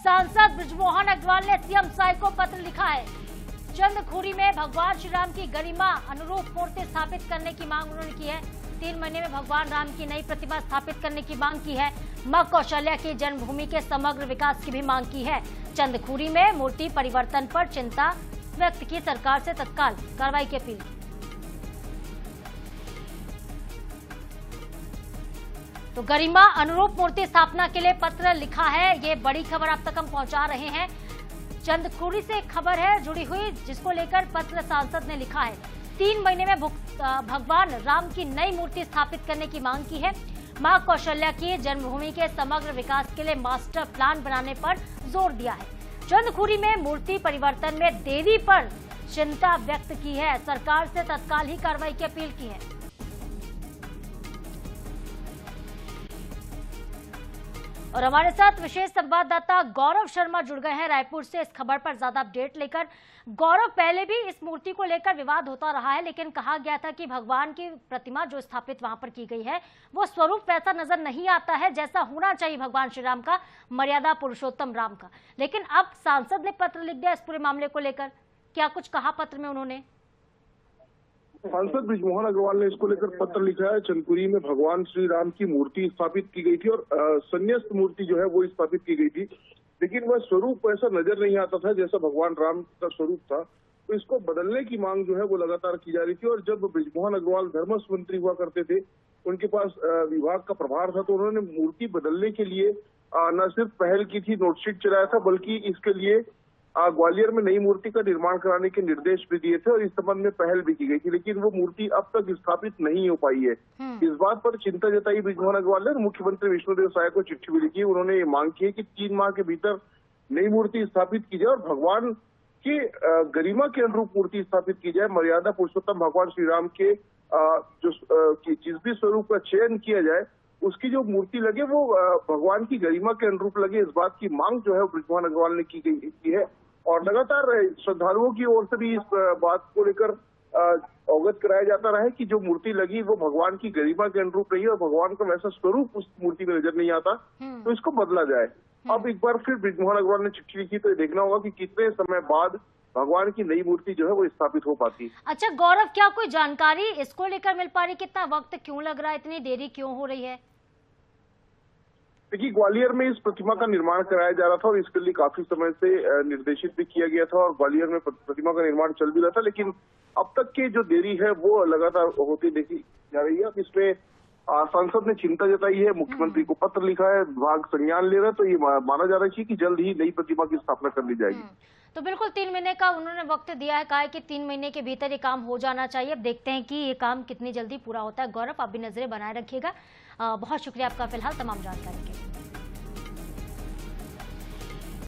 सांसद बृजमोहन अग्रवाल ने सीएम साई को पत्र लिखा है। चंदखुरी में भगवान श्री राम की गरिमा अनुरूप मूर्ति स्थापित करने की मांग उन्होंने की है। 3 महीने में भगवान राम की नई प्रतिमा स्थापित करने की मांग की है। मां कौशल्या की जन्मभूमि के समग्र विकास की भी मांग की है। चंदखुरी में मूर्ति परिवर्तन पर चिंता व्यक्त की, सरकार से तत्काल कार्रवाई की अपील। तो गरिमा अनुरूप मूर्ति स्थापना के लिए पत्र लिखा है। ये बड़ी खबर आप तक हम पहुंचा रहे हैं। चंदखुरी से एक खबर है जुड़ी हुई, जिसको लेकर पत्र सांसद ने लिखा है। 3 महीने में भगवान राम की नई मूर्ति स्थापित करने की मांग की है। मां कौशल्या की जन्मभूमि के समग्र विकास के लिए मास्टर प्लान बनाने पर जोर दिया है। चंदखुरी में मूर्ति परिवर्तन में देरी पर चिंता व्यक्त की है। सरकार से तत्काल ही कार्रवाई की अपील की है। और हमारे साथ विशेष संवाददाता गौरव शर्मा जुड़ गए हैं रायपुर से इस खबर पर ज्यादा अपडेट लेकर। गौरव, पहले भी इस मूर्ति को लेकर विवाद होता रहा है, लेकिन कहा गया था कि भगवान की प्रतिमा जो स्थापित वहां पर की गई है वो स्वरूप वैसा नजर नहीं आता है जैसा होना चाहिए भगवान श्री राम का, मर्यादा पुरुषोत्तम राम का। लेकिन अब सांसद ने पत्र लिख दिया इस पूरे मामले को लेकर, क्या कुछ कहा पत्र में उन्होंने? सांसद बृजमोहन अग्रवाल ने इसको लेकर पत्र लिखा है। चंदखुरी में भगवान श्री राम की मूर्ति स्थापित की गई थी और संन्यास्त मूर्ति जो है वो स्थापित की गई थी, लेकिन वह स्वरूप ऐसा नजर नहीं आता था जैसा भगवान राम का स्वरूप था। तो इसको बदलने की मांग जो है वो लगातार की जा रही थी। और जब बृजमोहन अग्रवाल धर्मस्व मंत्री हुआ करते थे, उनके पास विभाग का प्रभार था, तो उन्होंने मूर्ति बदलने के लिए न सिर्फ पहल की थी, नोटशीट चलाया था, बल्कि इसके लिए ग्वालियर में नई मूर्ति का निर्माण कराने के निर्देश भी दिए थे और इस संबंध में पहल भी की गई थी, लेकिन वो मूर्ति अब तक स्थापित नहीं हो पाई है। इस बात पर चिंता जताई बृजमोहन अग्रवाल ने मुख्यमंत्री विष्णुदेव साय को चिट्ठी भी लिखी। उन्होंने ये मांग की है कि 3 माह के भीतर नई मूर्ति स्थापित की जाए और भगवान की गरिमा के अनुरूप मूर्ति स्थापित की जाए। मर्यादा पुरुषोत्तम भगवान श्री राम के जिस भी स्वरूप का चयन किया जाए, उसकी जो मूर्ति लगे वो भगवान की गरिमा के अनुरूप लगे। इस बात की मांग जो है बृजमोहन अग्रवाल ने की है और लगातार श्रद्धालुओं की ओर से भी इस बात को लेकर अवगत कराया जाता रहा है कि जो मूर्ति लगी वो भगवान की गरिमा के अनुरूप रही है और भगवान का वैसा स्वरूप उस मूर्ति में नजर नहीं आता, तो इसको बदला जाए। अब एक बार फिर बृजमोहन अग्रवाल ने चिट्ठी लिखी, तो ये देखना होगा कि कितने समय बाद भगवान की नई मूर्ति जो है वो स्थापित हो पाती है। अच्छा गौरव, क्या कोई जानकारी इसको लेकर मिल पा रही, कितना वक्त क्यों लग रहा है, इतनी देरी क्यों हो रही है? देखिए, ग्वालियर में इस प्रतिमा का निर्माण कराया जा रहा था और इसके लिए काफी समय से निर्देशित भी किया गया था और ग्वालियर में प्रतिमा का निर्माण चल भी रहा था, लेकिन अब तक की जो देरी है वो लगातार होती देखी जा रही है। अब इसमें सांसद ने चिंता जताई है, मुख्यमंत्री को पत्र लिखा है, विभाग संज्ञान ले रहा है, तो ये माना जा रहा है कि जल्द ही नई प्रतिमा की स्थापना कर ली जाएगी। तो बिल्कुल 3 महीने का उन्होंने वक्त दिया है, कहा है कि 3 महीने के भीतर ये काम हो जाना चाहिए। अब देखते हैं कि ये काम कितनी जल्दी पूरा होता है। गौरव, आप भी नजरें बनाए रखिएगा। बहुत शुक्रिया आपका फिलहाल तमाम जानकारी के लिए।